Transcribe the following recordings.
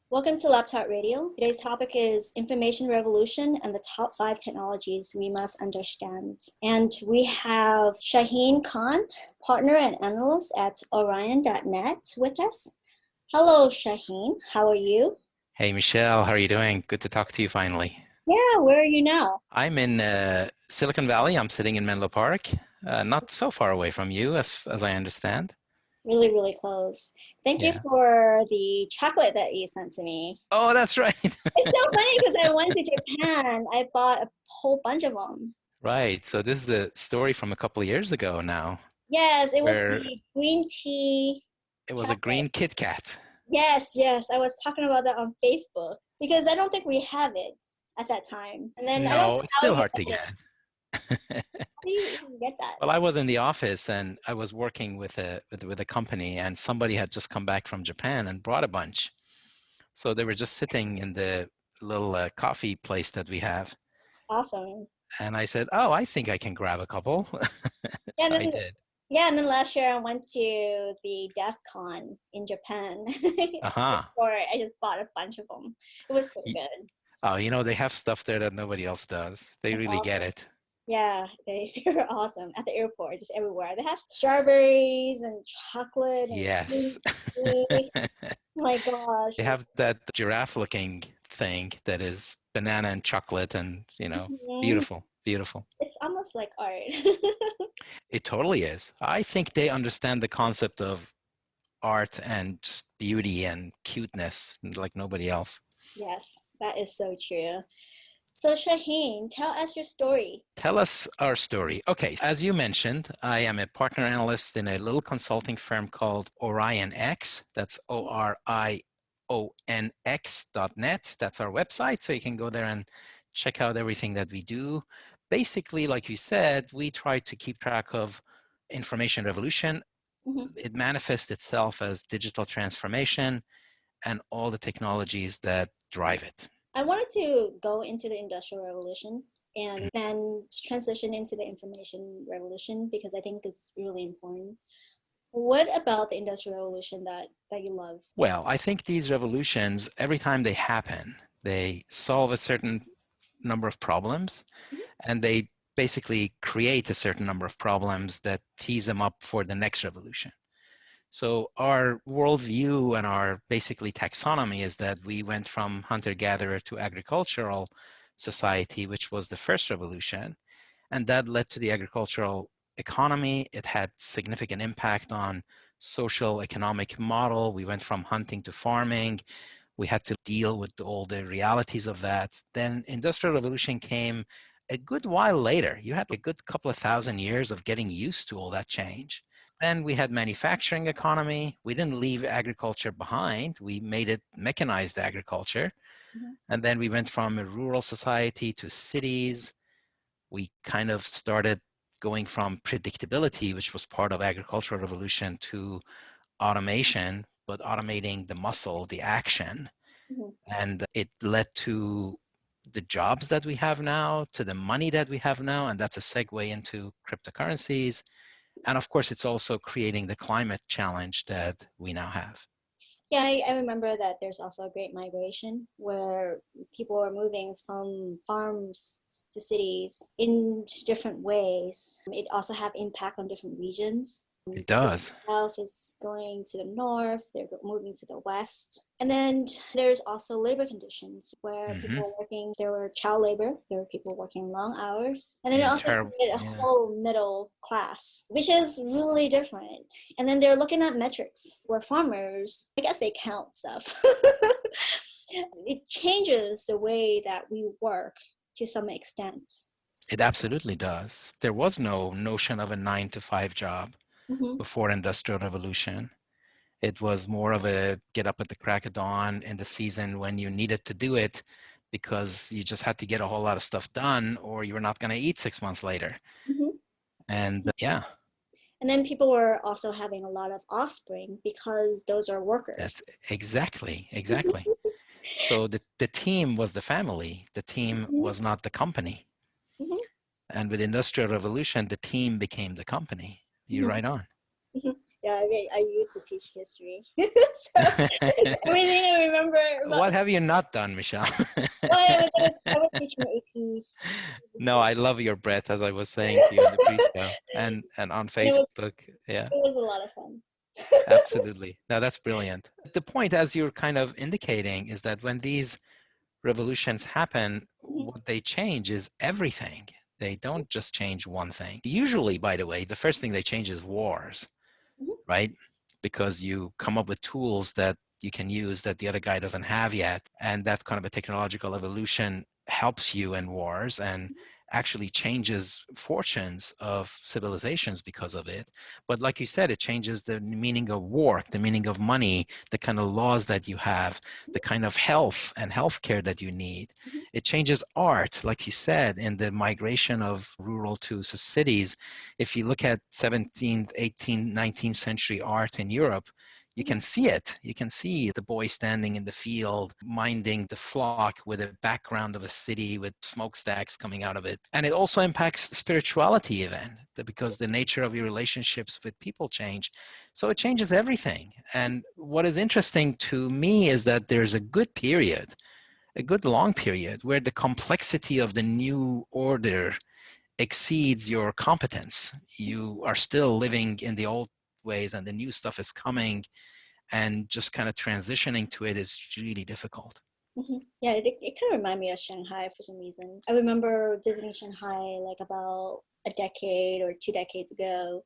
Welcome to Laptop Radio. Today's topic is information revolution and the top 5 technologies we must understand. And we have Shahin Khan, partner and analyst at Orion.net with us. Hello, Shahin. How are you? Hey, Michelle, how are you doing? Good to talk to you finally. Yeah, where are you now? I'm in Silicon Valley. I'm sitting in Menlo Park, not so far away from you, as I understand. Really, really close. Thank you Yeah. for the chocolate that you sent to me. Oh, that's right. It's so funny because I went to Japan. I bought a whole bunch of them. Right. So this is a story from a couple of years ago now, Yes, it was where the green tea it was a chocolate. green Kit Kat. Yes, yes. I was talking about that on Facebook because I don't think we have it at that time. And then I don't No, know it's how still you hard to get it. get. How do you even get that? Well, I was in the office and I was working with a company, and somebody had just come back from Japan and brought a bunch. So they were just sitting in the little coffee place that we have. Awesome. And I said, "Oh, I think I can grab a couple." Yeah, So and I then did. yeah, and then last year I went to the DEF CON in Japan. Uh-huh. Or I just bought a bunch of them. It was so Y- good. Oh, they have stuff there that nobody else does. They It's really get awesome. it. Yeah, they're awesome at the airport, just everywhere. They have strawberries and chocolate and Yes. green tea. Oh my gosh. They have that giraffe-looking thing that is banana and chocolate and, Mhm. beautiful, beautiful. It's almost like art. It totally is. I think they understand the concept of art and just beauty and cuteness like nobody else. Yes, that is so true. So, Shaheen, tell us your story. Tell us our story. Okay, as you mentioned, I am a partner analyst in a little consulting firm called OrionX. That's ORIONX.net. That's our website. So you can go there and check out everything that we do. Basically, like you said, we try to keep track of information revolution. Mhm. It manifests itself as digital transformation and all the technologies that drive it. I wanted to go into the Industrial Revolution and then transition into the Information Revolution because I think it's really important. What about the Industrial Revolution that you love? Well, I think these revolutions, every time they happen, they solve a certain number of problems Mhm. and they basically create a certain number of problems that tease them up for the next revolution. So our worldview and our basically taxonomy is that we went from hunter-gatherer to agricultural society, which was the first revolution, and that led to the agricultural economy. It had significant impact on social economic model. We went from hunting to farming. We had to deal with all the realities of that. Then industrial revolution came a good while later. You had a good couple of thousand years of getting used to all that change. Then we had manufacturing economy. We didn't leave agriculture behind. We made it mechanized agriculture. Mhm. And then we went from a rural society to cities. We kind of started going from predictability, which was part of agricultural revolution, to automation, but automating the muscle, the action. Mhm. And it led to the jobs that we have now, to the money that we have now, and that's a segue into cryptocurrencies. And of course, it's also creating the climate challenge that we now have. Yeah, I remember that there's also a great migration where people are moving from farms to cities in different ways. It also have impact on different regions. It The does. south is going to the north, they're moving to the west. And then there's also labor conditions where Hmm. people are working, there were child labor, there were people working long hours. And then it Yeah, also terrible. created a Yeah. whole middle class, which is really different. And then they're looking at metrics where farmers, I guess they count stuff. It changes the way that we work to some extent. It absolutely does. There was no notion of a 9 to 5 job Hmm. before industrial revolution. It was more of a get up at the crack of dawn in the season when you needed to do it because you just had to get a whole lot of stuff done or you were not going to eat 6 months later. Hmm. And yeah, And then people were also having a lot of offspring because those are workers. that's exactly. So the team was the family. The team Mhm. was not the company. Mhm. And with industrial revolution, the team became the company. You're Mhm. right on. Mhm. Yeah, I used to teach history. So everything I remember about, What have you not done, Michelle? well, I was teaching AP. No, I love your breath, as I was saying to you in the pre-show and on And Facebook. Yeah, it was a lot of fun. absolutely. No, that's brilliant. The point, as you're kind of indicating, is that when these revolutions happen, Mhm, what they change is everything. They don't just change one thing. Usually, by the way, the first thing they change is wars, mhm, right? Because you come up with tools that you can use that the other guy doesn't have yet. And that kind of a technological evolution helps you in wars and actually changes fortunes of civilizations because of it. But like you said, it changes the meaning of work, the meaning of money, the kind of laws that you have, the kind of health and healthcare that you need. mhm, It changes art, like you said, in the migration of rural to cities. If you look at 17th, 18th, 19th century art in Europe, you mhm, can see it. You can see the boy standing in the field, minding the flock with a background of a city with smokestacks coming out of it. And it also impacts spirituality even, because the nature of your relationships with people change. So it changes everything. And what is interesting to me is that there's a good period, a good long period, where the complexity of the new order exceeds your competence. You are still living in the old ways and the new stuff is coming, and just kind of transitioning to it is really difficult. mhm. Yeah, it kind of reminded me of Shanghai for some reason. I remember visiting Shanghai like about a decade or 2 decades ago.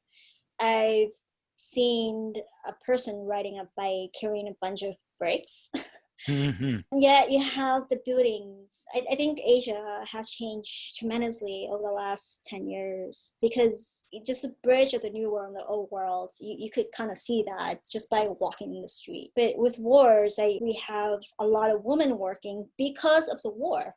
I've seen a person riding a bike carrying a bunch of bricks. Mm-hmm. Yeah, you have the buildings. I think Asia has changed tremendously over the last 10 years because it just the bridge of the new world and the old world, you could kind of see that just by walking in the street. But with wars, we have a lot of women working because of the war,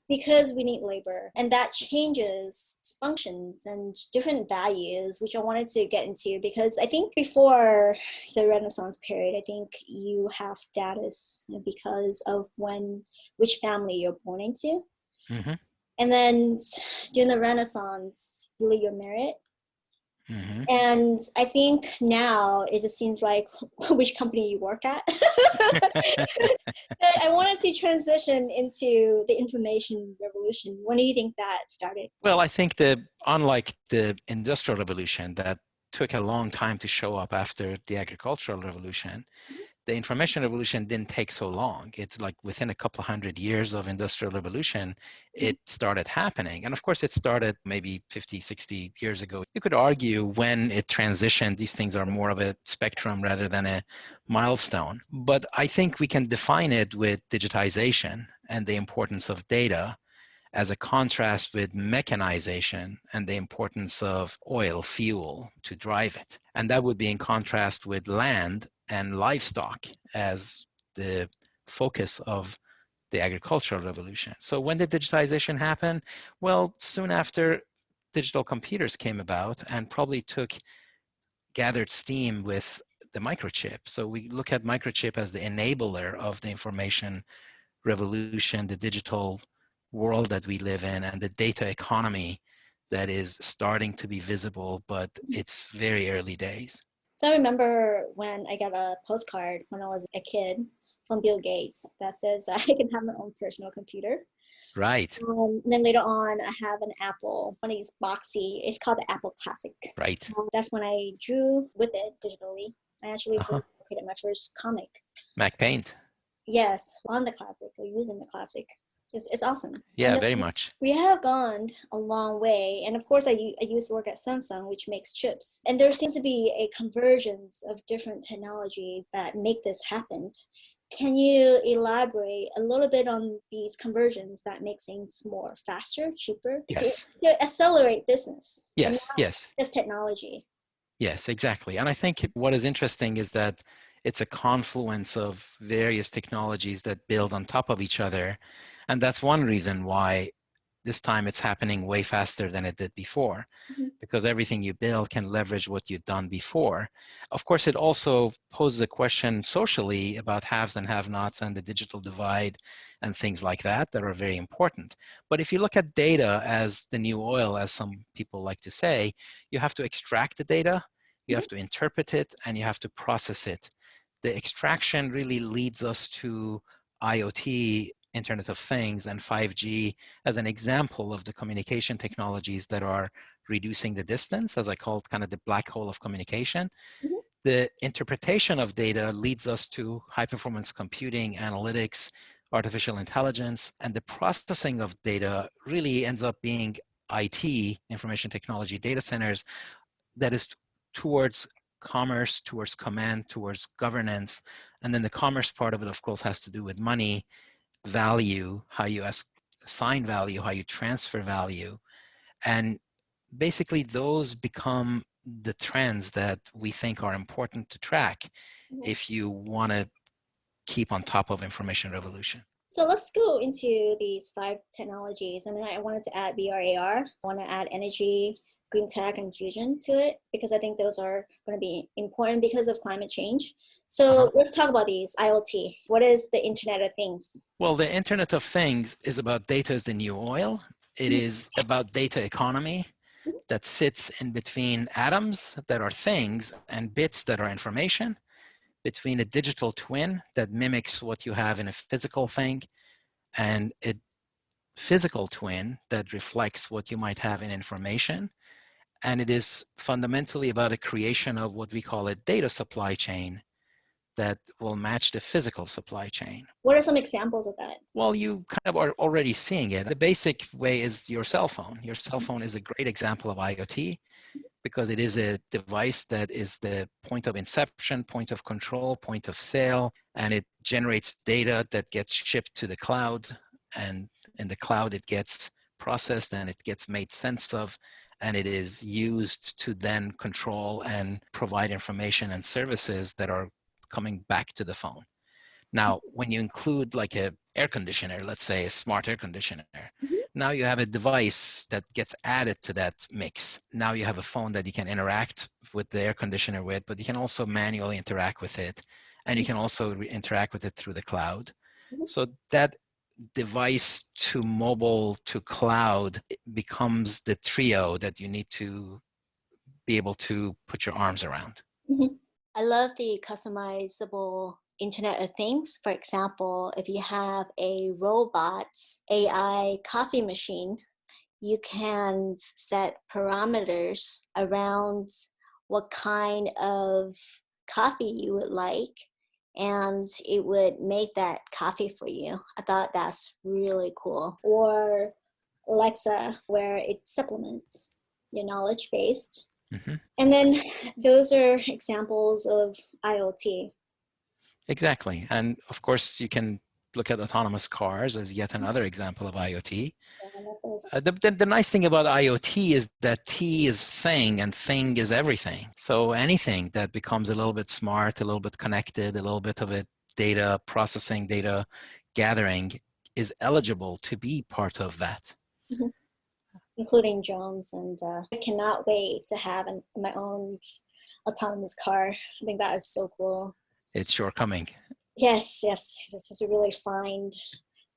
because we need labor, and that changes functions and different values, which I wanted to get into because I think before the Renaissance period, I think you have status because of which family you're born into. Mm-hmm. And then during the Renaissance, really you're married. Mm-hmm. And I think now it just seems like which company you work at. But I wanted to transition into the information revolution. When do you think that started? Well, I think that unlike the Industrial Revolution that took a long time to show up after the Agricultural Revolution, the information revolution didn't take so long. It's like within a couple of 100 years of industrial revolution, it started happening. And of course, it started maybe 50, 60 years ago. You could argue when it transitioned, these things are more of a spectrum rather than a milestone. But I think we can define it with digitization and the importance of data as a contrast with mechanization and the importance of oil, fuel to drive it. And that would be in contrast with land and livestock as the focus of the agricultural revolution. So when did digitization happen? Well, soon after digital computers came about and probably gathered steam with the microchip. So we look at microchip as the enabler of the information revolution, the digital world that we live in, and the data economy that is starting to be visible, but it's very early days. So I remember when I got a postcard when I was a kid from Bill Gates that says I can have my own personal computer. Right, And then later on, I have an Apple, one of these boxy. It's called the Apple Classic. right. That's when I drew with it digitally. I actually Uh-huh. created my first comic. Mac Paint. Yes, on the Classic or using the Classic. It's awesome. And Yeah, very then much. we have gone a long way. And of course, I used to work at Samsung, which makes chips. And there seems to be a convergence of different technology that make this happen. Can you elaborate a little bit on these conversions that make things more faster, cheaper, Yes, to accelerate business and yes, not yes, just technology? yes, exactly. And I think what is interesting is that it's a confluence of various technologies that build on top of each other. And that's one reason why this time it's happening way faster than it did before, Mhm. because everything you build can leverage what you've done before. Of course, it also poses a question socially about haves and have-nots and the digital divide and things like that are very important. But if you look at data as the new oil, as some people like to say, you have to extract the data You have to interpret it and you have to process it. The extraction really leads us to IoT, Internet of Things, and 5G as an example of the communication technologies that are reducing the distance, as I called kind of the black hole of communication. Mhm. The interpretation of data leads us to high performance computing, analytics, artificial intelligence, and the processing of data really ends up being IT, information technology data centers, that is towards commerce, towards command, towards governance. And then the commerce part of it, of course, has to do with money, value, how you assign value, how you transfer value. And basically those become the trends that we think are important to track Mhm. if you want to keep on top of information revolution. So let's go into these 5 technologies. And then I wanted to add VRAR. I want to add energy, green tech, and fusion to it because I think those are going to be important because of climate change. So let's talk about these. IoT. What is the Internet of Things? Well, the Internet of Things is about data is the new oil. It is about data economy that sits in between atoms that are things and bits that are information, between a digital twin that mimics what you have in a physical thing and a physical twin that reflects what you might have in information. And it is fundamentally about a creation of what we call a data supply chain that will match the physical supply chain. What are some examples of that? Well, you kind of are already seeing it. The basic way is your cell phone. Your cell phone is a great example of IoT because it is a device that is the point of inception, point of control, point of sale, and it generates data that gets shipped to the cloud. And in the cloud, it gets processed and it gets made sense of, and it is used to then control and provide information and services that are coming back to the phone. Now, when you include like a air conditioner, let's say a smart air conditioner, now you have a device that gets added to that mix. Now you have a phone that you can interact with the air conditioner with, but you can also manually interact with it. And you can also interact with it through the cloud. So that device to mobile to cloud becomes the trio that you need to be able to put your arms around. I love the customizable Internet of Things. For example, if you have a robot AI coffee machine, you can set parameters around what kind of coffee you would like, and it would make that coffee for you. I thought that's really cool. Or Alexa, where it supplements your knowledge based. And then those are examples of IoT. Exactly. And of course, you can look at autonomous cars as yet another example of IoT. The nice thing about IoT is that T is thing and thing is everything. So anything that becomes a little bit smart, a little bit connected, a little bit of it data processing, data gathering is eligible to be part of that. Including drones. And I cannot wait to have my own autonomous car. I think that is so cool. It's sure coming. Yes, this is a really fine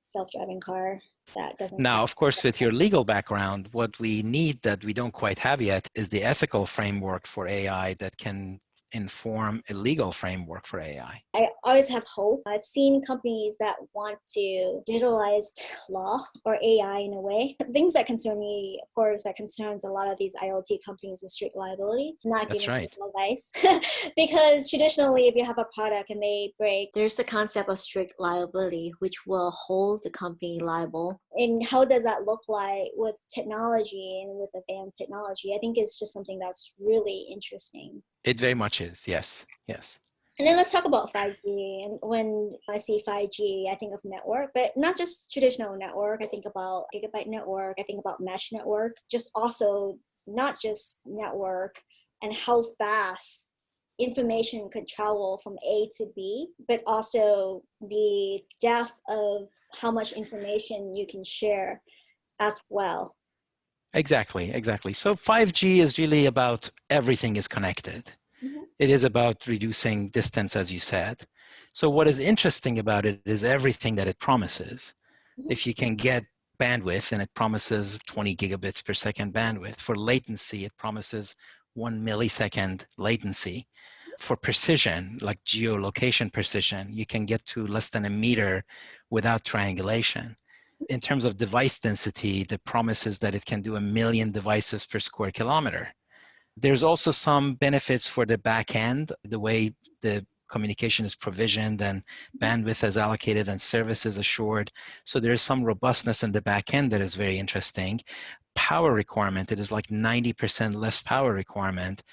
self-driving car that doesn't. Now, of course, with your legal background, what we need that we don't quite have yet is the ethical framework for AI that can inform a legal framework for AI. I always have hope. I've seen companies that want to digitalize law or AI in a way. Things that concern me, of course, that concerns a lot of these IoT companies is strict liability. I'm not That's giving right. advice because traditionally, if you have a product and they break, there's the concept of strict liability, which will hold the company liable. And how does that look like with technology and with advanced technology? I think it's just something that's really interesting. It very much is. Yes. Yes. And then let's talk about 5G. And when I see 5G, I think of network, but not just traditional network. I think about gigabyte network. I think about mesh network, just also not just network and how fast information could travel from A to B, but also the depth of how much information you can share as well. Exactly. So 5G is really about everything is connected. It is about reducing distance, as you said. So what is interesting about it is everything that it promises. If you can get bandwidth, and it promises 20 gigabits per second bandwidth. For latency, it promises 1 millisecond latency. For precision, like geolocation precision, you can get to less than a meter without triangulation. In terms of device density, the promise is that it can do 1 million devices per square kilometer. There's also some benefits for the back end, the way the communication is provisioned and bandwidth is allocated and service is assured. So there is some robustness in the back end that is very interesting. Power requirement, it is like 90% less power requirement.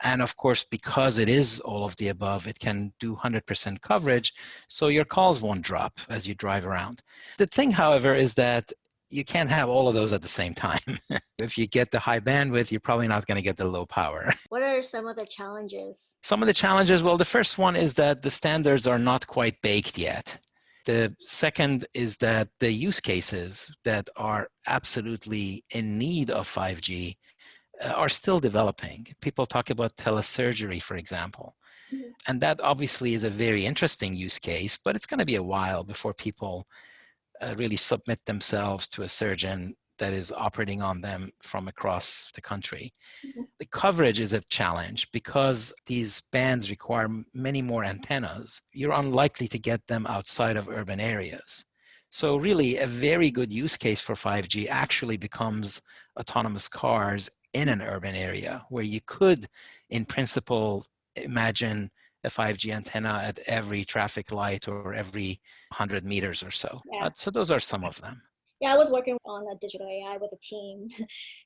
And of course, because it is all of the above, it can do 100% coverage, so your calls won't drop as you drive around. The thing, however, is that you can't have all of those at the same time. If you get the high bandwidth, you're probably not going to get the low power. What are some of the challenges? Some of the challenges, well, the first one is that the standards are not quite baked yet. The second is that the use cases that are absolutely in need of 5G are still developing. People talk about telesurgery, for example. Mhm. And that obviously is a very interesting use case, but it's going to be a while before people really submit themselves to a surgeon that is operating on them from across the country. Mhm. The coverage is a challenge because these bands require many more antennas. You're unlikely to get them outside of urban areas. So really a very good use case for 5G actually becomes autonomous cars in an urban area where you could, in principle, imagine a 5G antenna at every traffic light or every 100 meters or so. Yeah. So those are some of them. Yeah, I was working on a digital AI with a team.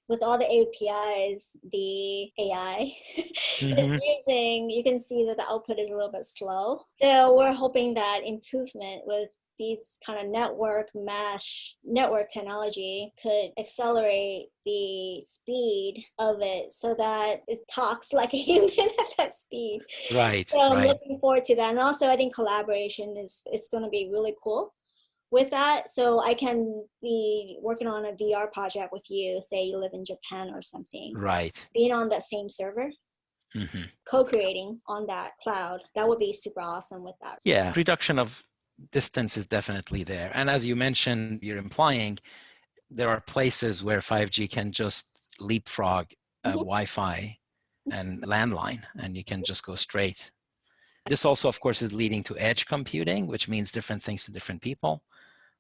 With all the APIs, the AI is Mm-hmm. using, you can see that the output is a little bit slow. So we're hoping that improvement with these kind of network mesh, network technology could accelerate the speed of it so that it talks like a human at that speed. Right, So I'm right. looking forward to that. And also I think collaboration is going to be really cool with that. So I can be working on a VR project with you, say you live in Japan or something, Right. being on that same server, Mm-hmm. co-creating on that cloud. That would be super awesome with that. Yeah, reduction of distance is definitely there. And as you mentioned, you're implying there are places where 5G can just leapfrog Mhm. Wi-Fi and landline, and you can just go straight. This also, of course, is leading to edge computing, which means different things to different people.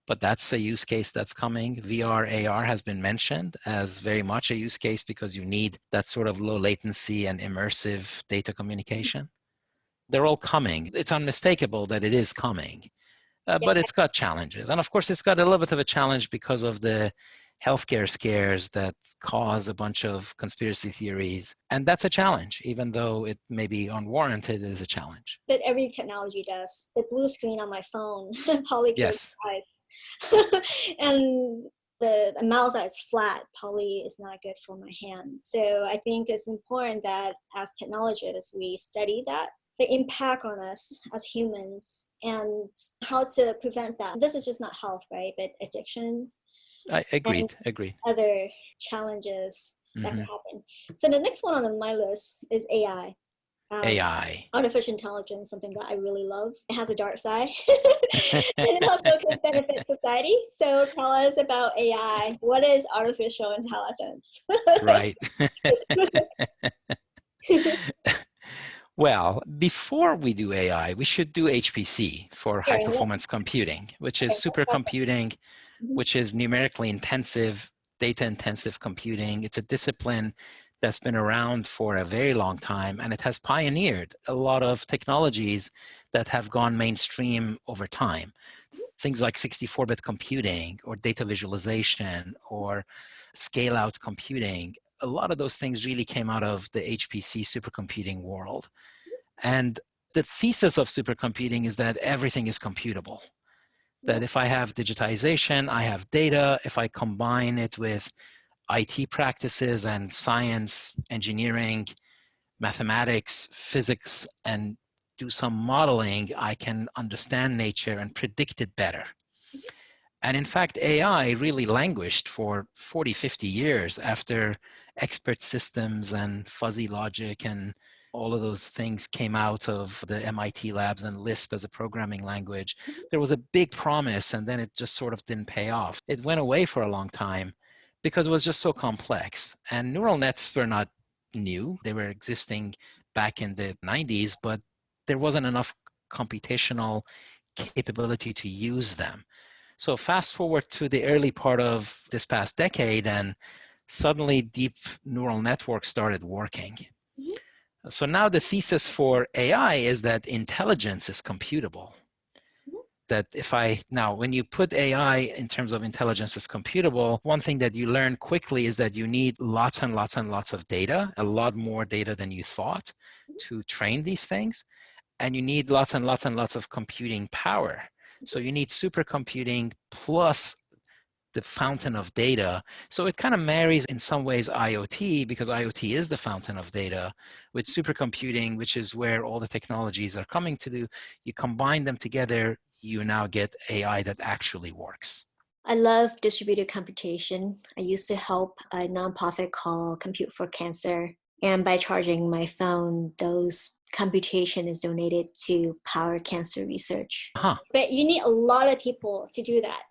But that's a use case that's coming. VR, AR has been mentioned as very much a use case because you need that sort of low latency and immersive data communication. They're all coming. It's unmistakable that it is coming, Yeah, but it's got challenges. And of course, it's got a little bit of a challenge because of the healthcare scares that cause a bunch of conspiracy theories. And that's a challenge, even though it may be unwarranted, it is a challenge. but every technology does. The blue screen on my phone probably kills Yes, my eyes. And the mouse that is flat probably is not good for my hand. So I think it's important that as technologists, we study that, the impact on us as humans and how to prevent that. This is just not health, right? But addiction I and agreed. other challenges that can Hmm. happen. So the next one on my list is AI. AI. Artificial intelligence, something that I really love. It has a dark side, and it also can benefit society. So tell us about AI. What is artificial intelligence? Right. Well, before we do AI, we should do HPC for high Sure. performance computing, which is Okay, let's talk about supercomputing, mhm. which is numerically intensive, data intensive computing. It's a discipline that's been around for a very long time, and it has pioneered a lot of technologies that have gone mainstream over time. Things like 64-bit computing or data visualization or scale out computing. A lot of those things really came out of the HPC supercomputing world. And the thesis of supercomputing is that everything is computable. Yeah. That if I have digitization, I have data. If I combine it with IT practices and science, engineering, mathematics, physics, and do some modeling, I can understand nature and predict it better. And in fact, AI really languished for 40, 50 years after expert systems and fuzzy logic and all of those things came out of the MIT labs and Lisp as a programming language. There was a big promise, and then it just sort of didn't pay off. It went away for a long time because it was just so complex. And neural nets were not new. They were existing back in the 90s, but there wasn't enough computational capability to use them. So fast forward to the early part of this past decade, and suddenly deep neural networks started working. Mhm. So now the thesis for AI is that intelligence is computable. Mhm. That when you put AI in terms of intelligence is computable, one thing that you learn quickly is that you need lots and lots and lots of data, a lot more data than you thought to train these things. And you need lots and lots and lots of computing power. So you need supercomputing plus the fountain of data. So it kind of marries in some ways IoT, because IoT is the fountain of data, with supercomputing, which is where all the technologies are coming to do. You combine them together, you now get AI that actually works. I love distributed computation. I used to help a nonprofit called Compute for Cancer. And by charging my phone, those computation is donated to power cancer research. Huh, But you need a lot of people to do that.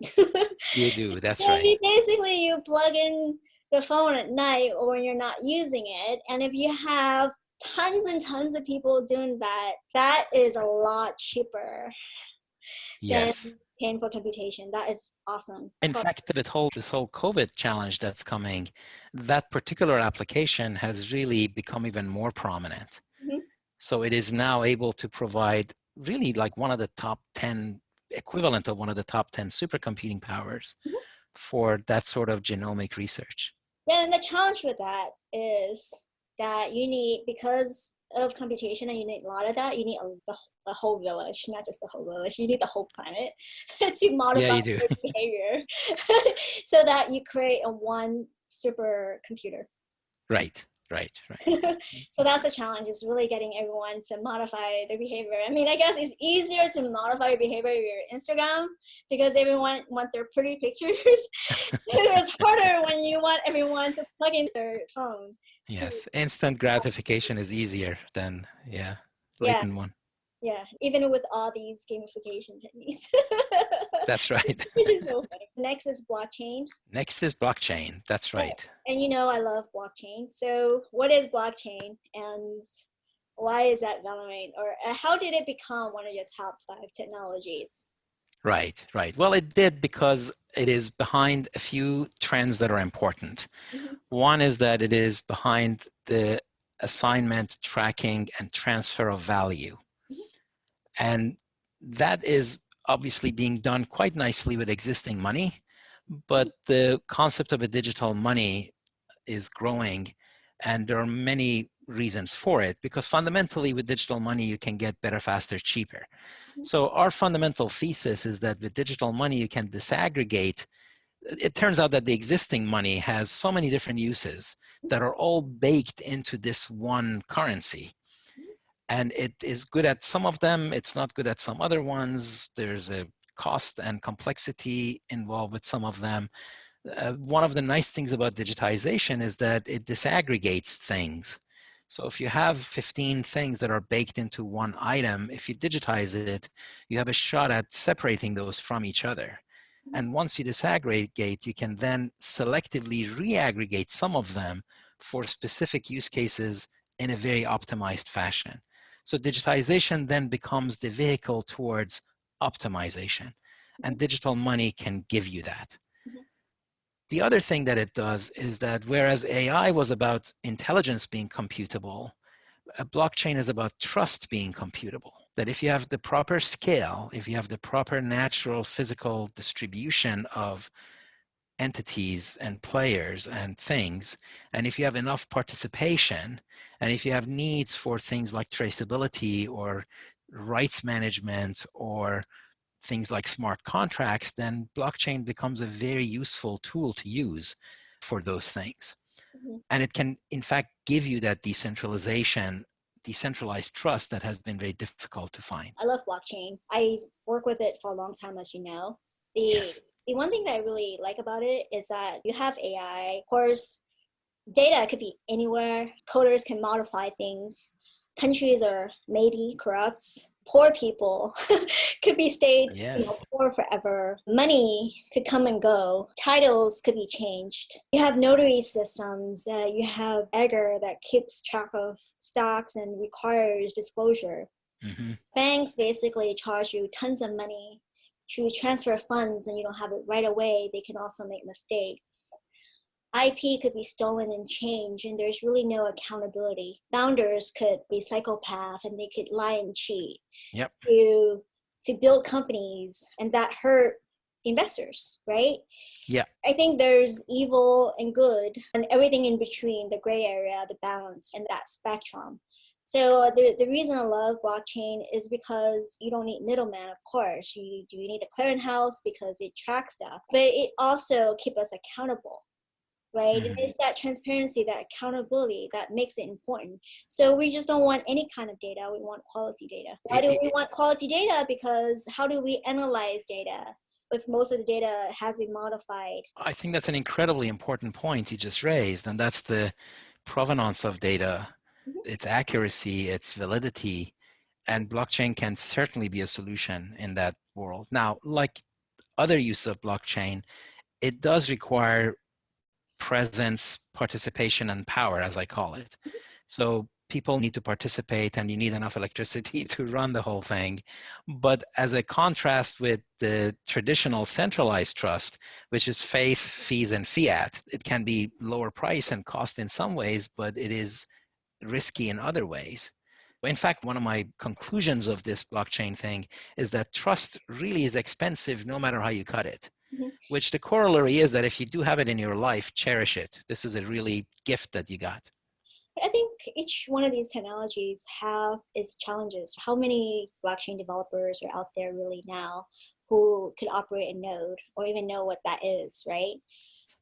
you do, that's So right. basically you plug in the phone at night or when you're not using it. And if you have tons and tons of people doing that, that is a lot cheaper than Yes. paying for computation. That is awesome. In fact, this whole COVID challenge that's coming, that particular application has really become even more prominent. Mhm. So it is now able to provide really like one of the top 10, equivalent of one of the top 10 supercomputing powers Mhm. for that sort of genomic research. Then the challenge with that is that you need, because of computation and you need a lot of that, you need the whole village, not just the whole village, you need the whole planet to Yeah, modify you do. your behavior so that you create a one supercomputer. Right, right, right. So that's the challenge, is really getting everyone to modify their behavior. I mean, I guess it's easier to modify your behavior with your Instagram because everyone want their pretty pictures. It's harder when you want everyone to plug in their phone to, Yes, instant gratification is easier than, yeah, yeah, blatant one. yeah, even with all these gamification techniques. That's right. It's so funny. Next is blockchain. Next is blockchain. That's And right. you know I love blockchain. So what is blockchain and why is that relevant? Or how did it become one of your top 5 technologies? Right, right. Well, it did because it is behind a few trends that are important. Mhm. One is that it is behind the assignment, tracking, and transfer of value. Mhm. And that is obviously being done quite nicely with existing money, but the concept of a digital money is growing, and there are many reasons for it, because fundamentally with digital money you can get better, faster, cheaper. Mhm. So our fundamental thesis is that with digital money you can disaggregate. It turns out that the existing money has so many different uses that are all baked into this one currency, and it is good at some of them, it's not good at some other ones. There's a cost and complexity involved with some of them. One of the nice things about digitization is that it disaggregates things. So if you have 15 things that are baked into one item, if you digitize it, you have a shot at separating those from each other. And once you disaggregate, you can then selectively reaggregate some of them for specific use cases in a very optimized fashion. So digitization then becomes the vehicle towards optimization, and digital money can give you that. Mhm. The other thing that it does is that whereas AI was about intelligence being computable, a blockchain is about trust being computable. That if you have the proper scale, if you have the proper natural physical distribution of entities and players and things, and if you have enough participation, and if you have needs for things like traceability or rights management or things like smart contracts, then blockchain becomes a very useful tool to use for those things. Mhm. And it can, in fact, give you that decentralized trust that has been very difficult to find. I love blockchain. I work with it for a long time, as you know. The Yes. the one thing that I really like about it is that you have AI. Of course, data could be anywhere. Coders can modify things. Countries are maybe corrupt. Poor people could be stayed, Yes. poor forever. Money could come and go. Titles could be changed. You have notary systems. You have Egger that keeps track of stocks and requires disclosure. Mm-hmm. Banks basically charge you tons of money to transfer funds and you don't have it right away. They can also make mistakes. IP could be stolen and changed, and there's really no accountability. Founders could be psychopath and they could lie and cheat Yep. to build companies, and that hurt investors, right? Yeah. I think there's evil and good and everything in between, the gray area, the balance, and that spectrum. So the reason I love blockchain is because you don't need middleman, of course. You need the clearinghouse because it tracks stuff, but it also keeps us accountable, right? Mm-hmm. It's that transparency, that accountability that makes it important. So we just don't want any kind of data. We want quality data. Why do we want quality data? Because how do we analyze data if most of the data has been modified? I think that's an incredibly important point you just raised, and that's the provenance of data, its accuracy, its validity, and blockchain can certainly be a solution in that world. Now, like other use of blockchain, it does require presence, participation, and power, as I call it. So people need to participate and you need enough electricity to run the whole thing. But as a contrast with the traditional centralized trust, which is faith, fees, and fiat, it can be lower price and cost in some ways, but it is risky in other ways. In fact, one of my conclusions of this blockchain thing is that trust really is expensive no matter how you cut it. Mm-hmm. Which the corollary is that if you do have it in your life, cherish it. This is a really gift that you got. I think each one of these technologies have its challenges. How many blockchain developers are out there really now who could operate a node or even know what that is, right?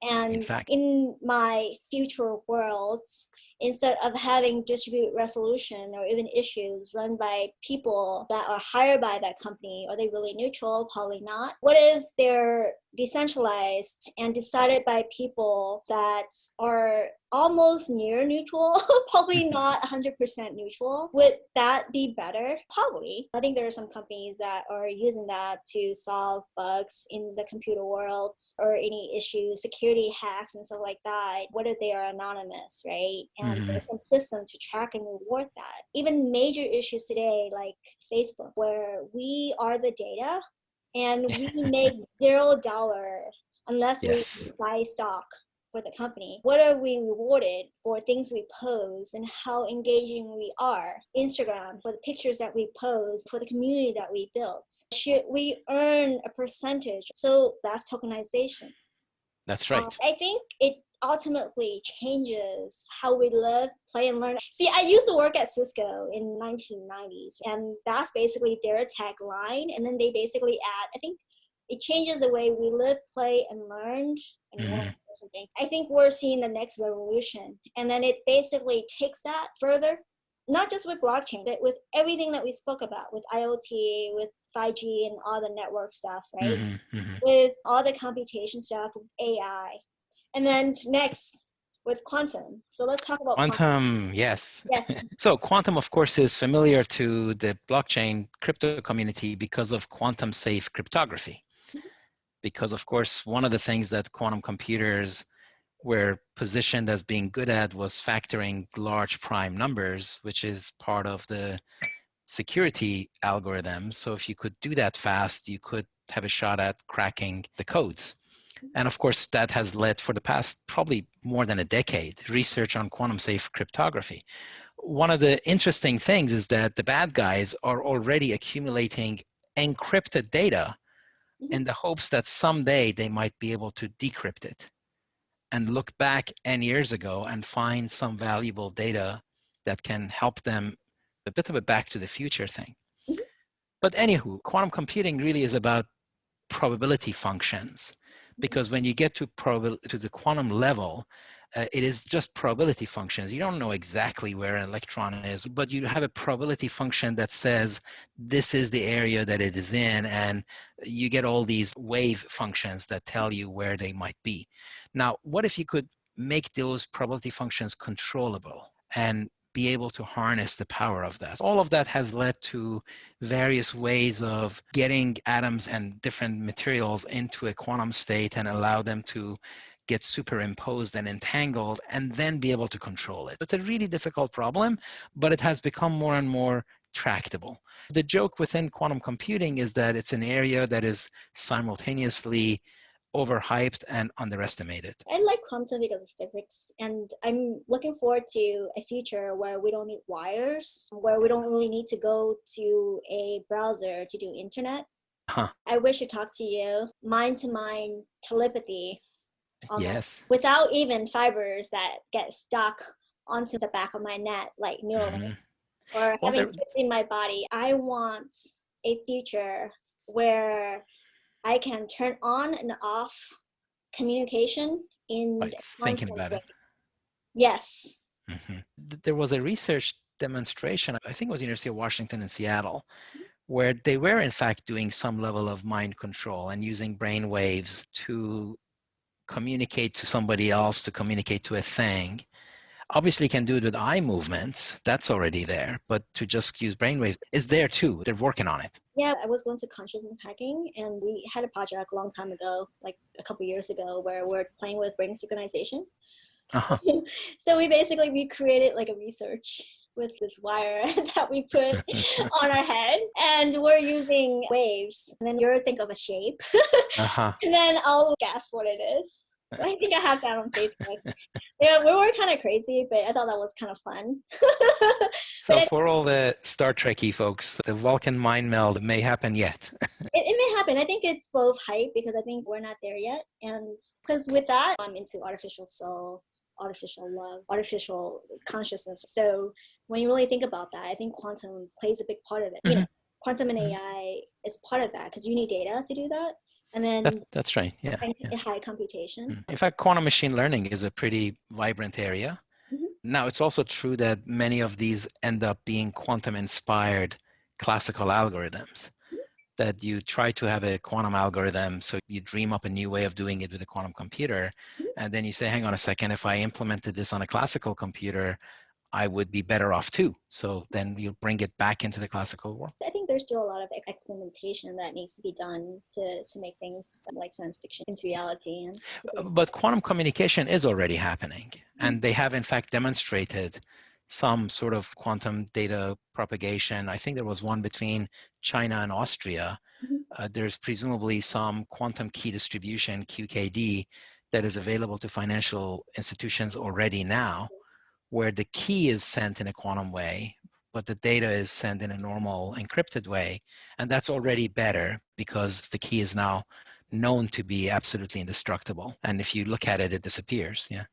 In And fact, in my future worlds, instead of having distributed resolution or even issues run by people that are hired by that company, are they really neutral? Probably not. What if they're decentralized and decided by people that are almost near neutral, probably not 100% neutral? Would that be better? Probably. I think there are some companies that are using that to solve bugs in the computer world or any issues, security hacks and stuff like that. What if they are anonymous, right? And there's some systems to track and reward that. Even major issues today like Facebook, where we are the data and we make $0 unless we yes, buy stock for the company. What are we rewarded for things we post and how engaging we are? Instagram, for the pictures that we post, for the community that we built. Should we earn a percentage? So that's tokenization. that's right. I think it ultimately changes how we live, play, and learn. See, I used to work at Cisco in 1990s, and that's basically their tagline. And then they basically add, I think it changes the way we live, play, and learn and work or something. I think we're seeing the next revolution. And then it basically takes that further, not just with blockchain, but with everything that we spoke about, with IoT, with 5G and all the network stuff, right? With all the computation stuff, with AI. And then next with quantum. So let's talk about quantum. Quantum, yes. Yes. So quantum, of course, is familiar to the blockchain crypto community because of quantum safe cryptography. Because, of course, one of the things that quantum computers were positioned as being good at was factoring large prime numbers, which is part of the security algorithm. So if you could do that fast, you could have a shot at cracking the codes. And of course, that has led for the past probably more than a decade, research on quantum safe cryptography. One of the interesting things is that the bad guys are already accumulating encrypted data in the hopes that someday they might be able to decrypt it and look back N years ago and find some valuable data that can help them, a bit of a back to the future thing. But anywho, quantum computing really is about probability functions, because when you get to the quantum level, it is just probability functions. You don't know exactly where an electron is, but you have a probability function that says this is the area that it is in, and you get all these wave functions that tell you where they might be. Now, what if you could make those probability functions controllable and be able to harness the power of that. All of that has led to various ways of getting atoms and different materials into a quantum state and allow them to get superimposed and entangled and then be able to control it. It's a really difficult problem, but it has become more and more tractable. The joke within quantum computing is that it's an area that is simultaneously overhyped and underestimated. I like quantum because of physics, and I'm looking forward to a future where we don't need wires, where we don't really need to go to a browser to do internet. Huh. I wish to talk to you, mind-to-mind telepathy, Yes. without even fibers that get stuck onto the back of my neck, like Neuralink, or Well, having chips in my body. I want a future where I can turn on and off communication in by thinking constant about way. it. Yes. There was a research demonstration, I think it was University of Washington in Seattle, where they were in fact doing some level of mind control and using brain waves to communicate to somebody else, to communicate to a thing. Obviously, you can do it with eye movements. That's already there. But to just use brainwave is there too. They're working on it. Yeah, I was going to consciousness hacking, and we had a project a long time ago, like a couple years ago, where we're playing with brain synchronization. Uh-huh. So we created like a research with this wire that we put on our head, and we're using waves. And then you'll think of a shape, Uh-huh. and then I'll guess what it is. I think I have that on Facebook. Yeah, we were kind of crazy, but I thought that was kind of fun. So for all the Star Trekky folks, the Vulcan mind meld may happen yet. It may happen. I think it's both hype because I think we're not there yet. And because with that, I'm into artificial soul, artificial love, artificial consciousness. So when you really think about that, I think quantum plays a big part of it. You know, quantum and AI is part of that because you need data to do that. And then that's right. Yeah. high computation. In fact, quantum machine learning is a pretty vibrant area. Now, it's also true that many of these end up being quantum inspired classical algorithms. That you try to have a quantum algorithm, so you dream up a new way of doing it with a quantum computer, and then you say, hang on a second, if I implemented this on a classical computer, I would be better off too. So then you bring it back into the classical world. I think there's still a lot of experimentation that needs to be done to make things like science fiction into reality. But quantum communication is already happening, and they have in fact demonstrated some sort of quantum data propagation. I think there was one between China and Austria. There's presumably some quantum key distribution, QKD, that is available to financial institutions already now, where the key is sent in a quantum way, but the data is sent in a normal encrypted way. And that's already better because the key is now known to be absolutely indestructible. And if you look at it, it disappears. Yeah.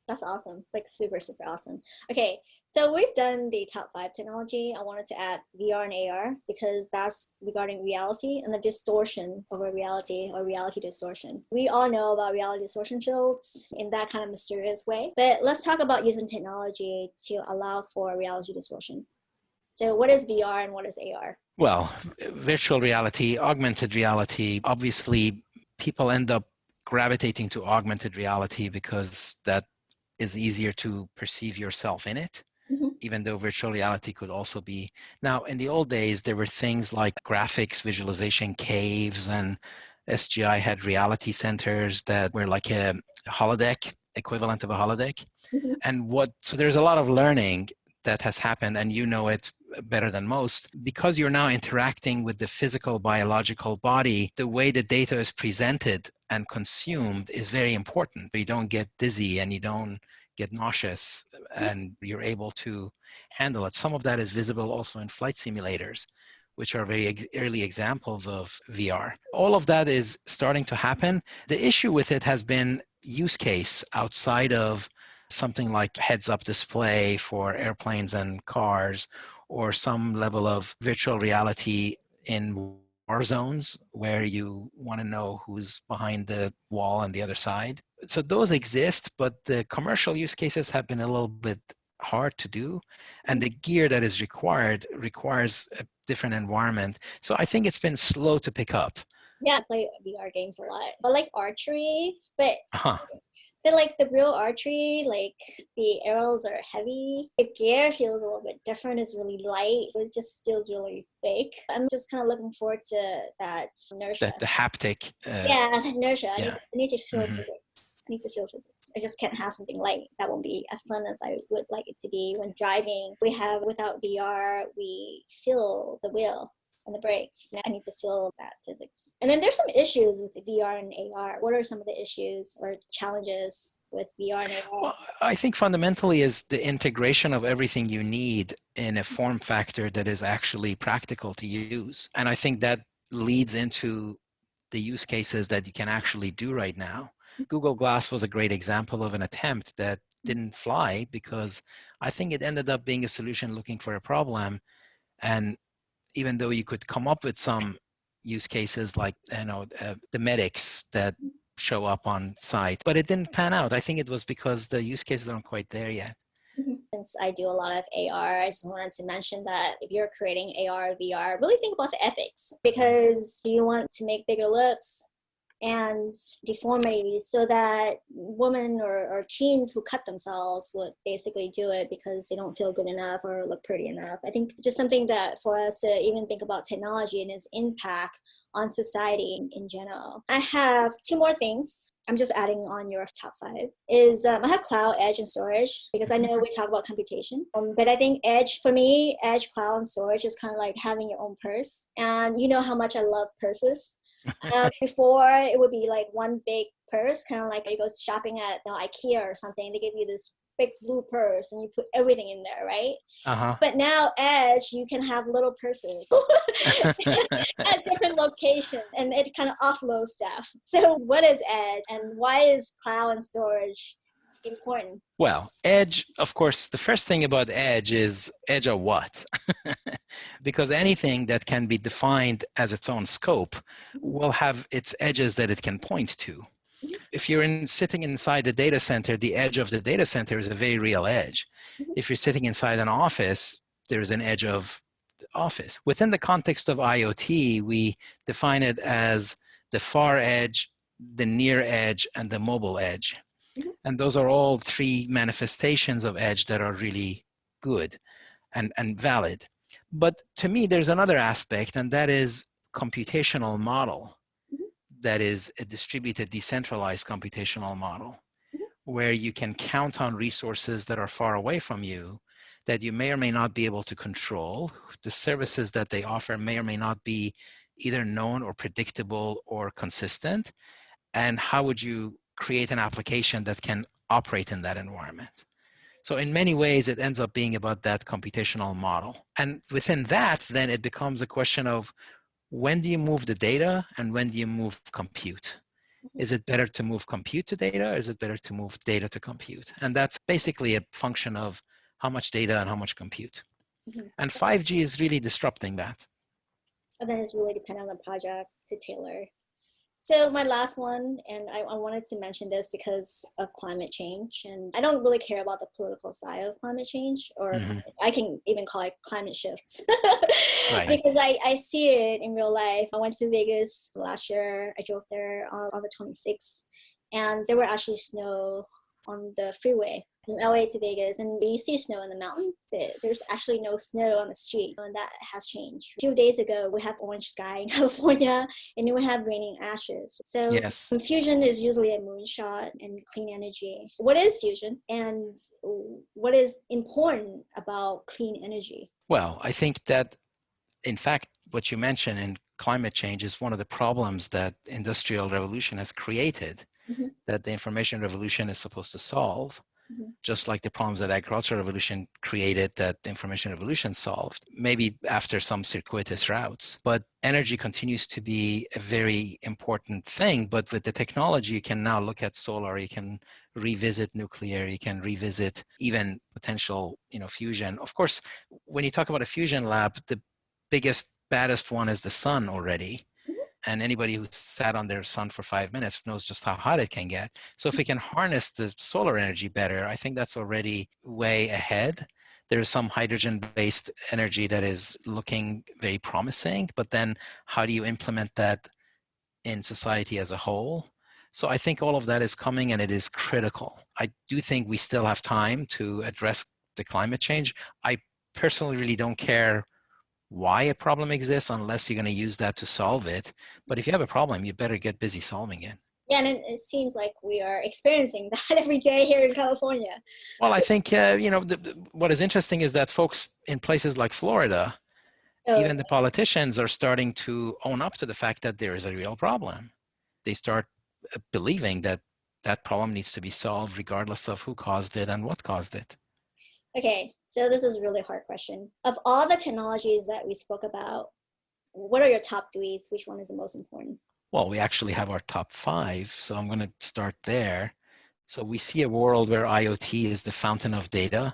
That's awesome. Like super, super awesome. Okay, so we've done the top 5 technology. I wanted to add VR and AR because that's regarding reality and the distortion of a reality or reality distortion. We all know about reality distortion fields in that kind of mysterious way, but let's talk about using technology to allow for reality distortion. So what is VR and what is AR? Well, virtual reality, augmented reality, obviously people end up gravitating to augmented reality because that is easier to perceive yourself in it, even though virtual reality could also be. Now, in the old days, there were things like graphics, visualization caves, and SGI had reality centers that were like a holodeck, equivalent of a holodeck. So there's a lot of learning that has happened, and you know it better than most, because you're now interacting with the physical biological body. The way the data is presented and consumed is very important. You don't get dizzy and you don't get nauseous, and you're able to handle it. Some of that is visible also in flight simulators, which are very early examples of VR. All of that is starting to happen. The issue with it has been use case outside of something like heads-up display for airplanes and cars, or some level of virtual reality in war zones where you want to know who's behind the wall on the other side. So those exist, but the commercial use cases have been a little bit hard to do, and the gear that is required requires a different environment. So I think it's been slow to pick up. Yeah, I play VR games a lot. I like archery, but But like the real archery, like the arrows are heavy. The gear feels a little bit different. It's really light. So it just feels really fake. I'm just kind of looking forward to that inertia. The haptic. Yeah, inertia. Yeah. I need to feel physics. I need to feel physics. I just can't have something light. That won't be as fun as I would like it to be. When driving, without VR, we feel the wheel and the brakes. I need to feel that physics. And then there's some issues with VR and AR. What are some of the issues or challenges with VR and AR? Well, I think fundamentally is the integration of everything you need in a form factor that is actually practical to use. And I think that leads into the use cases that you can actually do right now. Google Glass was a great example of an attempt that didn't fly because I think it ended up being a solution looking for a problem. And even though you could come up with some use cases like, the medics that show up on site, but it didn't pan out. I think it was because the use cases aren't quite there yet. Since I do a lot of AR, I just wanted to mention that if you're creating AR, VR, really think about the ethics, because you want to make bigger lips and deformities so that women or teens who cut themselves would basically do it because they don't feel good enough or look pretty enough. I think just something that for us to even think about technology and its impact on society in general. I have two more things. I'm just adding on your top 5 is I have cloud, edge, and storage, because I know we talk about computation. But I think edge, for me, edge, cloud, and storage is kind of like having your own purse. And you know how much I love purses. Before, it would be like one big purse, kind of like you go shopping at IKEA or something. They give you this big blue purse and you put everything in there, right? But now Edge, you can have little purses at different locations, and it kind of offloads stuff. So what is Edge, and why is cloud and storage important? Well, Edge, of course, the first thing about Edge is Edge of what? Because anything that can be defined as its own scope will have its edges that it can point to. If you're sitting inside the data center, the edge of the data center is a very real edge. If you're sitting inside an office, there's an edge of the office. Within the context of IoT, we define it as the far edge, the near edge, and the mobile edge. And those are all 3 manifestations of edge that are really good and valid. But to me, there's another aspect, and that is computational model. That is a distributed, decentralized computational model, where you can count on resources that are far away from you, that you may or may not be able to control. The services that they offer may or may not be either known or predictable or consistent. And how would you create an application that can operate in that environment? So in many ways, it ends up being about that computational model. And within that, then it becomes a question of, when do you move the data and when do you move compute? Is it better to move compute to data, or is it better to move data to compute? And that's basically a function of how much data and how much compute. And 5G is really disrupting that. And then it's really dependent on the project to tailor. So my last one, and I wanted to mention this because of climate change, and I don't really care about the political side of climate change, or I can even call it climate shifts, because I see it in real life. I went to Vegas last year. I drove there on the 26th, and there were actually snow on the freeway from LA to Vegas, and you see snow in the mountains. There's actually no snow on the street, and that has changed. A few days ago, we have orange sky in California, and then we have raining ashes. So fusion is usually a moonshot and clean energy. What is fusion, and what is important about clean energy? Well, I think that, in fact, what you mentioned in climate change is one of the problems that industrial revolution has created, that the information revolution is supposed to solve. Just like the problems that agricultural revolution created that the information revolution solved, maybe after some circuitous routes. But energy continues to be a very important thing. But with the technology, you can now look at solar, you can revisit nuclear, you can revisit even potential, fusion. Of course, when you talk about a fusion lab, the biggest, baddest one is the sun already. And anybody who sat on their sun for 5 minutes knows just how hot it can get. So if we can harness the solar energy better, I think that's already way ahead. There's some hydrogen-based energy that is looking very promising, but then how do you implement that in society as a whole? So I think all of that is coming and it is critical. I do think we still have time to address the climate change. I personally really don't care why a problem exists unless you're going to use that to solve it. But if you have a problem, you better get busy solving it. Yeah, and it seems like we are experiencing that every day here in California. Well, I think, what is interesting is that folks in places like Florida, Oh, even the politicians are starting to own up to the fact that there is a real problem. They start believing that that problem needs to be solved regardless of who caused it and what caused it. okay, so this is a really hard question. Of all the technologies that we spoke about, what are your top threes? Which one is the most important? Well, we actually have our top 5, so I'm going to start there. So we see a world where IoT is the fountain of data.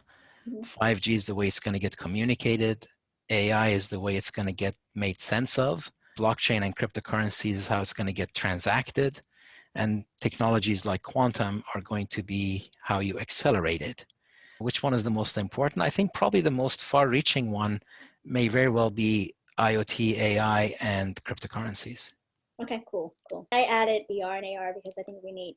Mhm. 5G is the way it's going to get communicated. AI is the way it's going to get made sense of. Blockchain and cryptocurrencies is how it's going to get transacted. And technologies like quantum are going to be how you accelerate it. Which one is the most important? I think probably the most far-reaching one may very well be IoT, AI, and cryptocurrencies. Okay, cool, cool. I added VR and AR because I think we need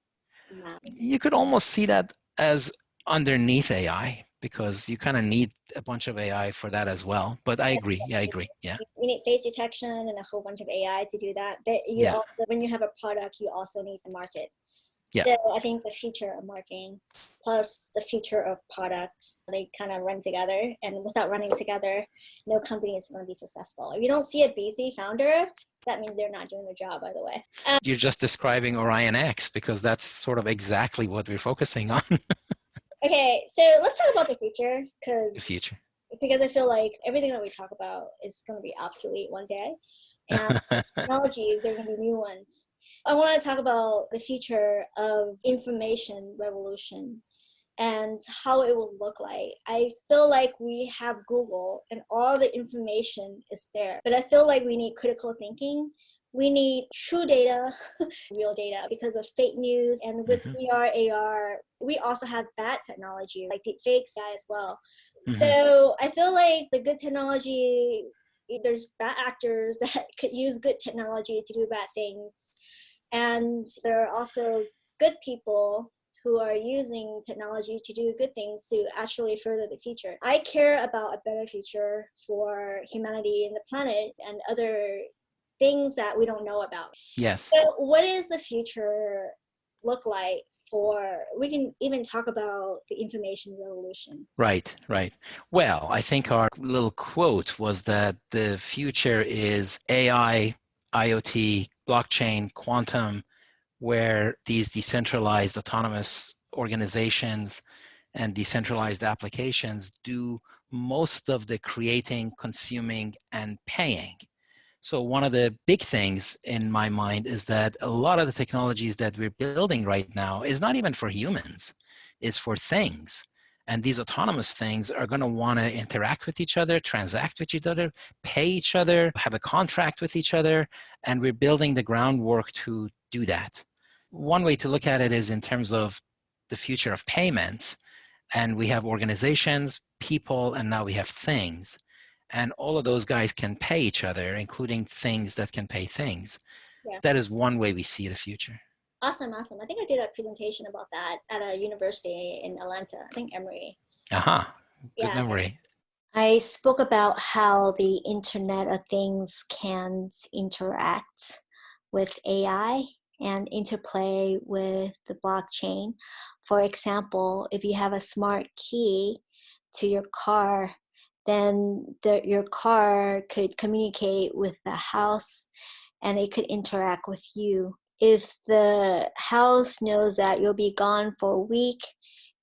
that. You could almost see that as underneath AI because you kind of need a bunch of AI for that as well. But I agree. Yeah, I agree. Yeah. We need face detection and a whole bunch of AI to do that. But you Yeah. also, when you have a product, you also need to market. Yeah. So I think the future of marketing plus the future of products, they kind of run together. And without running together, no company is going to be successful. If you don't see a busy founder, that means they're not doing their job, by the way. You're just describing OrionX because that's sort of exactly what we're focusing on. Okay, so let's talk about the future The future. because I feel like everything that we talk about is going to be obsolete one day. And technologies are going to be new ones. I want to talk about the future of information revolution and how it will look like. I feel like we have Google and all the information is there, but I feel like we need critical thinking. We need true data, real data, because of fake news. And with VR, AR, we also have bad technology like deepfakes as well. So I feel like the good technology, there's bad actors that could use good technology to do bad things. And there are also good people who are using technology to do good things to actually further the future. I care about a better future for humanity and the planet and other things that we don't know about. Yes. So what is the future look like for, we can even talk about the information revolution. Right, right. Well, I think our little quote was that the future is AI, IoT, blockchain, quantum, where these decentralized autonomous organizations and decentralized applications do most of the creating, consuming, and paying. So one of the big things in my mind is that a lot of the technologies that we're building right now is not even for humans, it's for things. And these autonomous things are going to want to interact with each other, transact with each other, pay each other, have a contract with each other, and we're building the groundwork to do that. One way to look at it is in terms of the future of payments. And we have organizations, people, and now we have things. And all of those guys can pay each other, including things that can pay things. Yeah. That is one way we see the future. Awesome, awesome. I think I did a presentation about that at a university in Atlanta. I think Emory. Aha, good Yeah. memory. I spoke about how the Internet of Things can interact with AI and interplay with the blockchain. For example, if you have a smart key to your car, then your car could communicate with the house and it could interact with you. If the house knows that you'll be gone for a week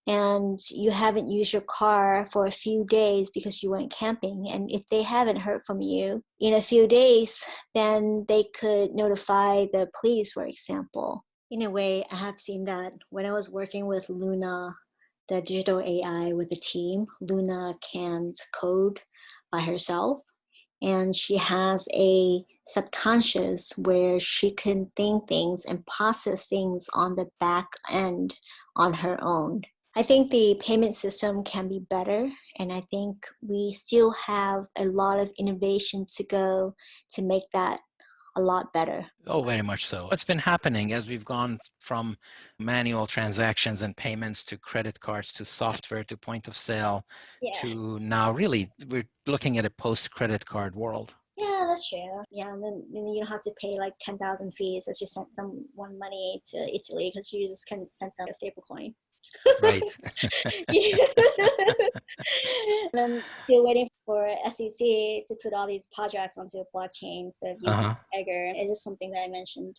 and you haven't used your car for a few days because you went camping, and if they haven't heard from you in a few days, then they could notify the police, for example. In a way, I have seen that when I was working with Luna, the digital AI with the team. Luna can't code by herself, and she has a subconscious where she can think things and process things on the back end on her own. I think the payment system can be better, and I think we still have a lot of innovation to go to make that a lot better. Oh, very much so. It's been happening as we've gone from manual transactions and payments to credit cards to software to point of sale Yeah. to now really we're looking at a post-credit card world. Yeah, that's true. Yeah, and then you don't have to pay like 10,000 fees as you sent someone money to Italy because you just can send them a stable coin. Right. And then still waiting for SEC to put all these projects onto a blockchain instead of using Uh-huh. Tiger. It's just something that I mentioned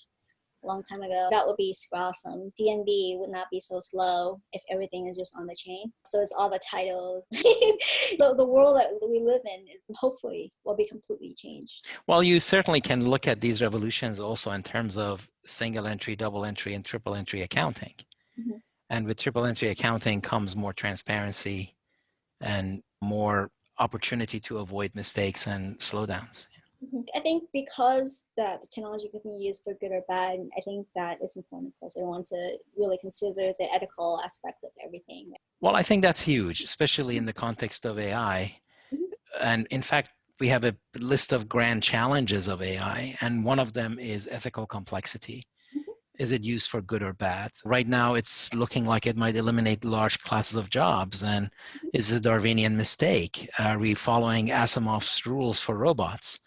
a long time ago. That would be awesome. DNB would not be so slow if everything is just on the chain. So it's all the titles. The world that we live in is hopefully will be completely changed. Well, you certainly can look at these revolutions also in terms of single entry, double entry, and triple entry accounting. Mhm. And with triple entry accounting comes more transparency and more opportunity to avoid mistakes and slowdowns. I think because that the technology can be used for good or bad, I think that is important for everyone to really consider the ethical aspects of everything. Well, I think that's huge, especially in the context of AI. Mhm. And in fact, we have a list of grand challenges of AI, and one of them is ethical complexity. Mhm. Is it used for good or bad? Right now, it's looking like it might eliminate large classes of jobs. And is it a Darwinian mistake? Are we following Asimov's rules for robots?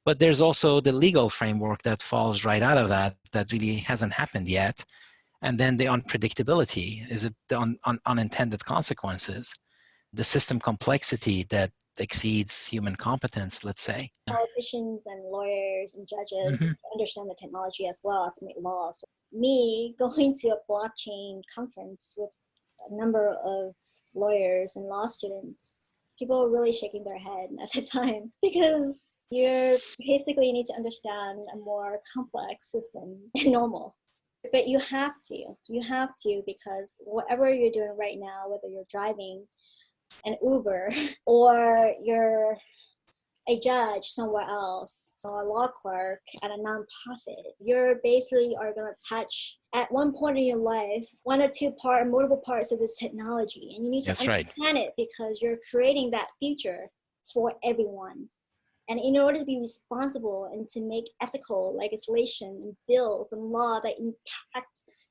But there's also the legal framework that falls right out of that, that really hasn't happened yet. And then the unpredictability. Is it the unintended consequences? The system complexity that exceeds human competence, let's say. Politicians and lawyers and judges Mm-hmm. understand the technology as well as make laws. Me going to a blockchain conference with a number of lawyers and law students, people were really shaking their head at the time because you basically need to understand a more complex system than normal. But you have to because whatever you're doing right now, whether you're driving an Uber or you're a judge somewhere else or a law clerk at a nonprofit, you're basically are going to touch at one point in your life one or multiple parts of this technology, and you need to That's right. understand it because you're creating that future for everyone. And in order to be responsible and to make ethical legislation and bills and law that impact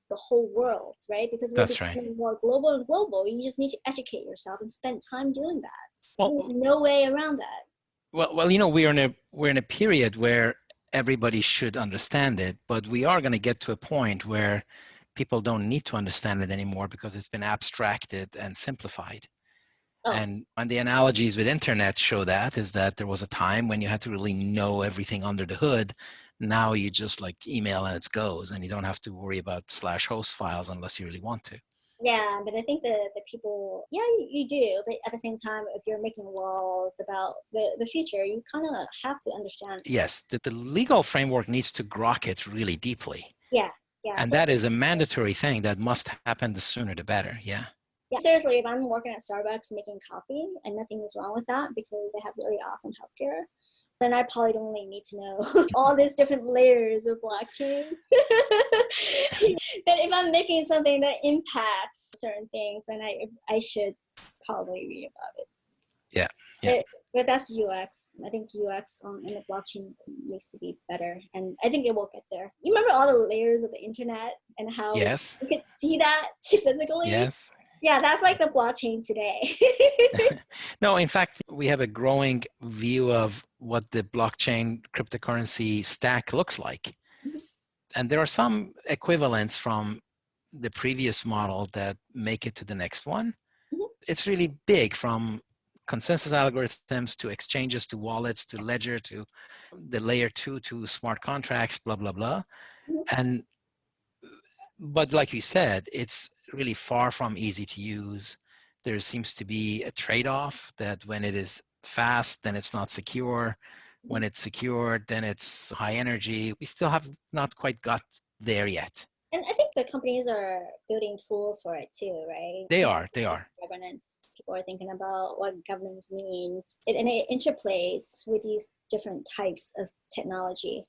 the whole world, right? Because we're That's right. becoming more global and global. You just need to educate yourself and spend time doing that. Well, There's no way around that. well, you know, we're in a period where everybody should understand it, but we are going to get to a point where people don't need to understand it anymore because it's been abstracted and simplified. Oh, And the analogies with internet show that is that there was a time when you had to really know everything under the hood. Now you just like email and it goes, and you don't have to worry about /host files unless you really want to. yeah, but I think the people, yeah, you do. But at the same time, if you're making laws about the future, you kind of have to understand. Yes, that the legal framework needs to grok it really deeply. Yeah, yeah. And So that is a mandatory thing that must happen the sooner the better. Yeah. yeah, seriously, if I'm working at Starbucks making coffee and nothing is wrong with that because they have really awesome healthcare, then I probably don't really need to know all these different layers of blockchain. But if I'm making something that impacts certain things, then I should probably read about it. Yeah. Yeah. But that's UX. I think UX in the blockchain needs to be better, and I think it will get there. You remember all the layers of the internet and how Yes. you could see that physically? Yes. Yeah, that's like the blockchain today. No, in fact, we have a growing view of what the blockchain cryptocurrency stack looks like. And there are some equivalents from the previous model that make it to the next one. It's really big, from consensus algorithms to exchanges to wallets to ledger to the layer 2 to smart contracts, blah, blah, blah. And but like you said, it's really far from easy to use. There seems to be a trade-off that when it is fast, then it's not secure. When it's secured, then it's high energy. We still have not quite got there yet. And I think the companies are building tools for it too, right? They are. Governance. People are thinking about what governance means. And it interplays with these different types of technology.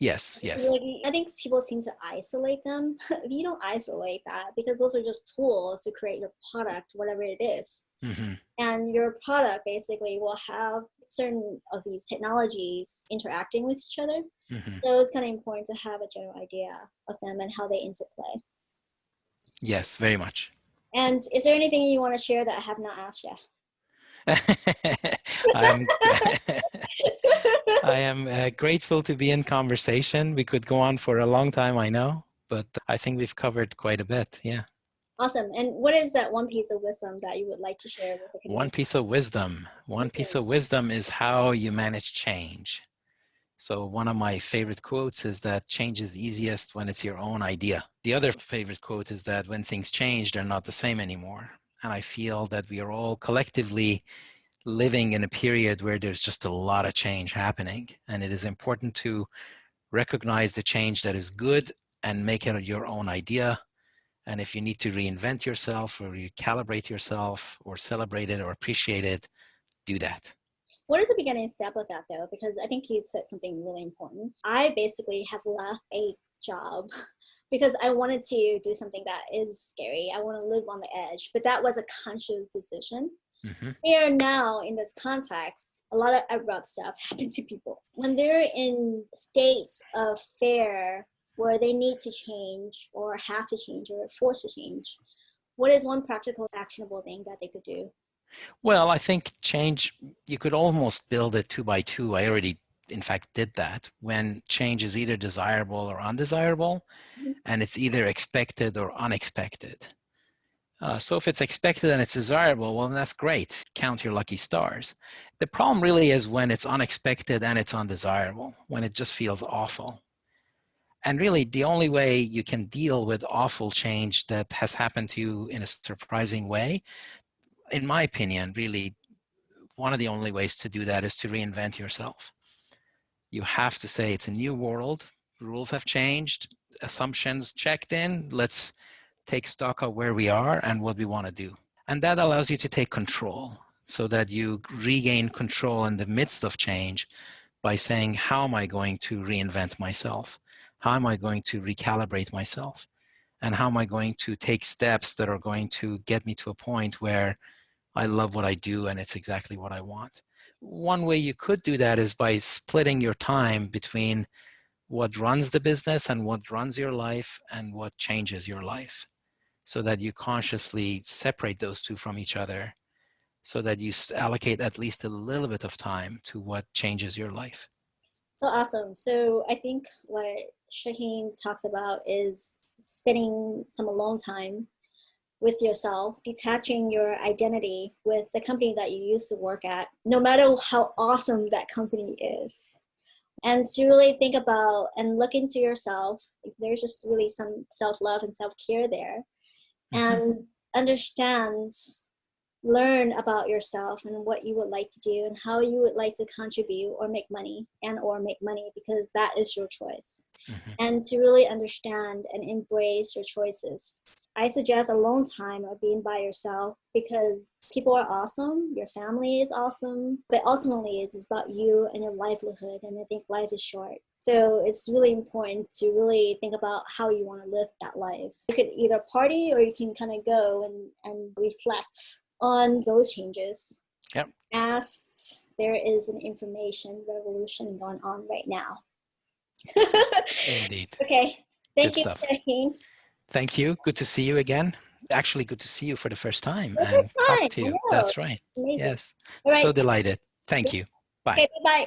Yes, yes. Really, I think people seem to isolate them. You don't isolate that because those are just tools to create your product, whatever it is. Hmm. And your product basically will have certain of these technologies interacting with each other. Hmm. So it's kind of important to have a general idea of them and how they interplay. Yes, very much. And is there anything you want to share that I have not asked yet? I'm I am grateful to be in conversation. We could go on for a long time, I know, but I think we've covered quite a bit. Yeah. Awesome. And what is that one piece of wisdom that you would like to share with the One community? piece of wisdom. One piece of wisdom is how you manage change. So one of my favorite quotes is that change is easiest when it's your own idea. The other favorite quote is that when things change, they're not the same anymore. And I feel that we are all collectively living in a period where there's just a lot of change happening. And it is important to recognize the change that is good and make it your own idea. And if you need to reinvent yourself or recalibrate yourself or celebrate it or appreciate it, do that. What is the beginning step with that though? Because I think you said something really important. I basically have left a job because I wanted to do something that is scary. I want to live on the edge, but that was a conscious decision. Mm-hmm. Here now in this context, a lot of abrupt stuff happens to people. When they're in states of fear where they need to change or have to change or forced to change, what is one practical, actionable thing that they could do? Well, I think change, you could almost build it 2 by 2. I already, in fact, did that. When change is either desirable or undesirable, Mhm. and it's either expected or unexpected. So if it's expected and it's desirable, well, then that's great. Count your lucky stars. The problem really is when it's unexpected and it's undesirable, when it just feels awful. And really, the only way you can deal with awful change that has happened to you in a surprising way, in my opinion, really, one of the only ways to do that is to reinvent yourself. You have to say it's a new world, rules have changed, assumptions checked in, let's take stock of where we are and what we want to do. And that allows you to take control so that you regain control in the midst of change by saying, how am I going to reinvent myself? How am I going to recalibrate myself? And how am I going to take steps that are going to get me to a point where I love what I do and it's exactly what I want? One way you could do that is by splitting your time between what runs the business and what runs your life and what changes your life, so that you consciously separate those two from each other, so that you allocate at least a little bit of time to what changes your life. So awesome. So I think what Shahin talks about is spending some alone time with yourself, detaching your identity with the company that you used to work at, no matter how awesome that company is. And to really think about and look into yourself. There's just really some self-love and self-care there. Mm-hmm. And understand, learn about yourself and what you would like to do and how you would like to contribute or make money because that is your choice. Mm-hmm. And to really understand and embrace your choices. I suggest alone time or being by yourself because people are awesome, your family is awesome, but ultimately it's about you and your livelihood. And I think life is short. So it's really important to really think about how you want to live that life. You could either party or you can kind of go and reflect on those changes. Yep. As there is an information revolution going on right now. Indeed. Okay. Good Thank you, stuff. Shahin. Thank you. Good to see you again. Actually, good to see you for the first time Well, and that's talk fine. to I you. know. That's right. Amazing. Yes. All right. So delighted. Thank you. Bye. Okay, bye-bye.